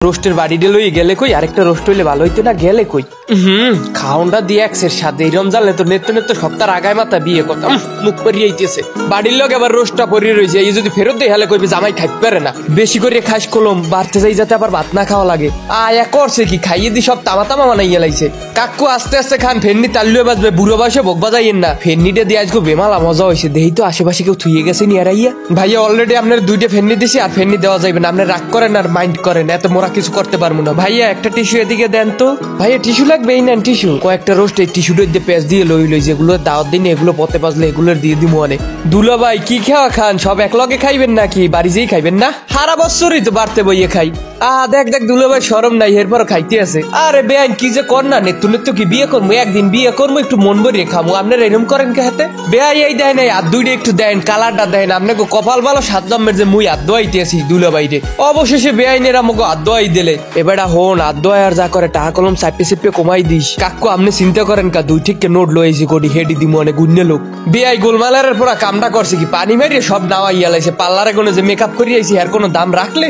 রোস্টের বাড়িতে লই গেলে কই আরেকটা রোস্ট হইলে ভালো হইতো না গেলে কই খাওনটা দিয়ে এক্সের সাথে এই রমজান তো নেত্য নেত্য সপ্তাহ আগায় মাথা বিয়ে করতাম মুখ পরিয়ে আইতেছে বাড়ির লোক আবার রোস্টটা পরিয়ে রয়েছে এই যদি ফেরত দিয়ে হেলে কইবে জামাই খাইতে পারে না বেশি করে খাস কলম বাড়তে যাই যাতে আবার ভাত না খাওয়া লাগে আয়া করছে কি খাইয়ে দি সব তামা তামা বানাইয়া লাইছে কাকু আস্তে আস্তে খান ফেন্নি তাল্লুয়ে বাজবে বুড়ো বয়সে বক বাজাইয়েন না ফেন্নিটা দিয়ে আজকে বেমালা মজা হয়েছে দেহি তো আশেপাশে কেউ থুয়ে গেছে নি আরাইয়া ভাইয়া অলরেডি আপনার দুইটা ফেন্নি দিছি আর ফেন্নি দেওয়া যাবে না আপনি রাগ করেন আর মাইন্ড করেন এত মোরা কিছু করতে পারবো না ভাইয়া একটা টিস্যু এদিকে দেন তো ভাইয়া টিস্যু লাগবে এই নেন টিস্যু কয়েকটা রোস্ট এই টিস্যুটা দিয়ে পেঁচ দিয়ে লই যেগুলো দাওয়াত দিন এগুলো পথে পাজলে এগুলো দিয়ে দিব অনেক দুলা ভাই কি খাওয়া খান সব এক লগে খাইবেন নাকি বাড়ি যেই খাইবেন না সারা বছরই তো বাড়তে বইয়ে খাই দেখ দেখ দুলা ভাই শরম নাই এরপর খাইতে আছে আরে বেআইন কি যে কর না নেত্য নেত্য কি বিয়ে করবো একদিন বিয়ে করবো একটু মন ভরিয়ে খামো আপনারা এরকম করেন কে হাতে বেআই এই দেয় নাই আর দুইটা একটু দেন কালারটা দেন আপনাকে কপাল ভালো সাত জন্মের যে মুই আদ দোয়াইতে আছি দুলা বাইরে অবশেষে বেআইনের আমাকে আদ দোয়াই দিলে এবারে হন আদ দোয়াই আর যা করে টাকা কলম চাপে চেপে কমাই দিস কাকু আপনি চিন্তা করেন কা দুই ঠিক নোট লইছি কোটি হেডি দি মনে গুন্নে লোক বেআই গোলমালের পর কামটা করছে কি পানি মারিয়ে সব নাওয়া ইয়ালাইছে পার্লারে কোনো যে মেকআপ করি আইছি আর কোনো দাম রাখলে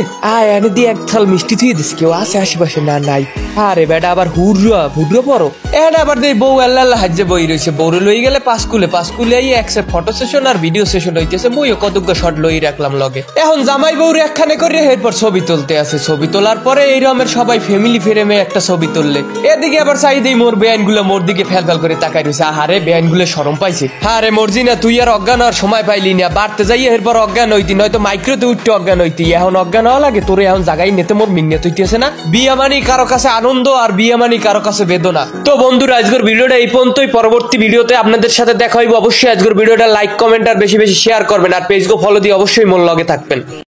এনে দিয়ে এক থাল মিষ্টি থুয়ে দিস কেউ আছে আশেপাশে না নাই আরে বেটা আবার হুড্রো পড়ো এটা আবার দেই বউ আল্লাহ হাজ্জে বই রয়েছে বউরে লই গেলে পাঁচকুলে এই একসে ফটো সেশন আর ভিডিও সেশন হইতেছে বইও কতগুলো শট লই রাখলাম লগে এখন জামাই বউরে একখানে করে এরপর ছবি তুলতে আছে ছবি তোলার পরে এই রকমের সবাই ফ্যামিলি ফ্রেমে একটা ছবি তুললে এদিকে আবার চাই দেই মোর বেআইন গুলো মোর দিকে ফেল করে তাকাই রয়েছে আহারে বেআইন গুলো শরম পাইছে হারে মর্জি না তুই আর অজ্ঞান হওয়ার সময় পাইলি না বাড়তে যাই এরপর অজ্ঞান হইতি নয়তো মাইক্রোতে উঠতে অজ্ঞান হইতি এখন অজ্ঞান হওয়া লাগে তোর এখন জায়গায় নেতে মোর মিংনে তুইতেছে না বিয়া মানি কারো কাছে আনন্দ আর বিয়া মানি কারো কাছে বেদনা তো বন্ধুরা আজকের ভিডিওটা এই পর্যন্তই পরবর্তী ভিডিওতে আপনাদের সাথে দেখা হইব অবশ্যই আজকের ভিডিওটা লাইক কমেন্ট আর বেশি বেশি শেয়ার করবেন আর পেজকে ফলো দিয়ে অবশ্যই মোর লগে থাকবেন।